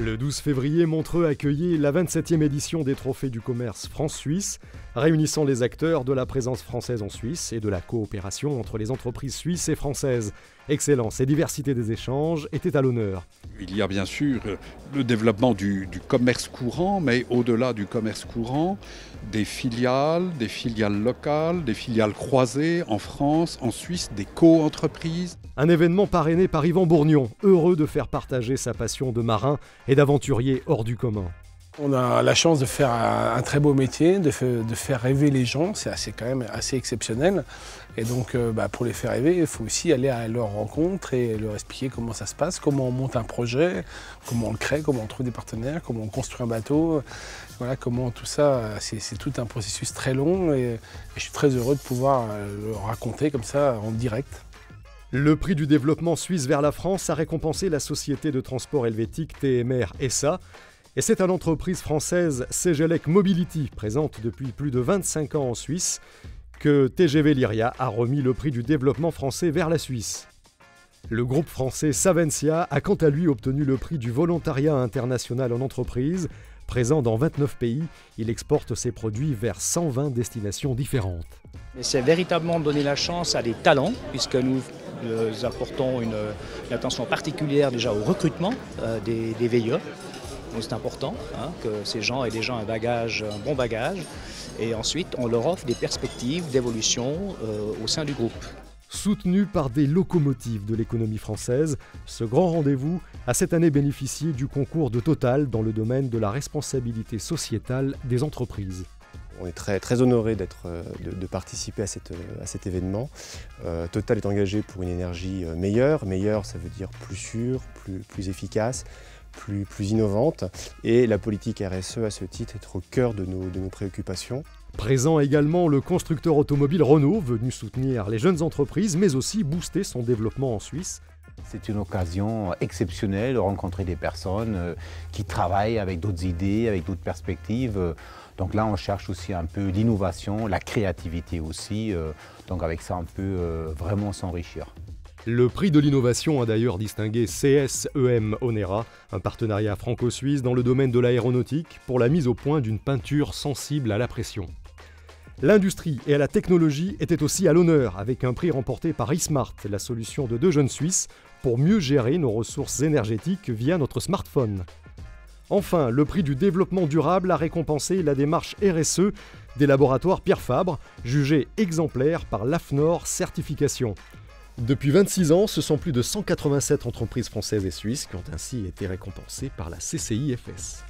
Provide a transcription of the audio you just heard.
Le 12 février, Montreux accueillait la 27e édition des Trophées du commerce France-Suisse, réunissant les acteurs de la présence française en Suisse et de la coopération entre les entreprises suisses et françaises. Excellence et diversité des échanges étaient à l'honneur. Il y a bien sûr le développement du commerce courant, mais au-delà du commerce courant, des filiales locales, des filiales croisées en France, en Suisse, des co-entreprises. Un événement parrainé par Yvan Bourgnon, heureux de faire partager sa passion de marin et d'aventurier hors du commun. On a la chance de faire un très beau métier, de faire rêver les gens, c'est quand même assez exceptionnel. Et donc pour les faire rêver, il faut aussi aller à leur rencontre et leur expliquer comment ça se passe, comment on monte un projet, comment on le crée, comment on trouve des partenaires, comment on construit un bateau. Voilà, comment tout ça, c'est tout un processus très long et je suis très heureux de pouvoir le raconter comme ça en direct. Le prix du développement suisse vers la France a récompensé la société de transport helvétique TMR SA. Et c'est à l'entreprise française Cegelec Mobility, présente depuis plus de 25 ans en Suisse, que TGV Lyria a remis le prix du développement français vers la Suisse. Le groupe français Savencia a quant à lui obtenu le prix du volontariat international en entreprise. Présent dans 29 pays, il exporte ses produits vers 120 destinations différentes. C'est véritablement donner la chance à des talents, puisque nous apportons une attention particulière déjà au recrutement des VIE. Donc c'est important que ces gens aient déjà un bon bagage, et ensuite on leur offre des perspectives d'évolution au sein du groupe. Soutenu par des locomotives de l'économie française, ce grand rendez-vous a cette année bénéficié du concours de Total dans le domaine de la responsabilité sociétale des entreprises. On est très honoré de participer à cet événement. Total est engagé pour une énergie meilleure. Meilleure, ça veut dire plus sûre, plus efficace, plus innovante. Et la politique RSE, à ce titre, est au cœur de nos préoccupations. Présent également le constructeur automobile Renault, venu soutenir les jeunes entreprises, mais aussi booster son développement en Suisse. C'est une occasion exceptionnelle de rencontrer des personnes qui travaillent avec d'autres idées, avec d'autres perspectives. Donc là, on cherche aussi un peu l'innovation, la créativité aussi. Donc avec ça, on peut vraiment s'enrichir. Le prix de l'innovation a d'ailleurs distingué CSEM Onera, un partenariat franco-suisse dans le domaine de l'aéronautique, pour la mise au point d'une peinture sensible à la pression. L'industrie et la technologie étaient aussi à l'honneur, avec un prix remporté par eSmart, la solution de 2 jeunes Suisses, pour mieux gérer nos ressources énergétiques via notre smartphone. Enfin, le prix du développement durable a récompensé la démarche RSE des laboratoires Pierre Fabre, jugée exemplaire par l'AFNOR Certification. Depuis 26 ans, ce sont plus de 187 entreprises françaises et suisses qui ont ainsi été récompensées par la CCIFS.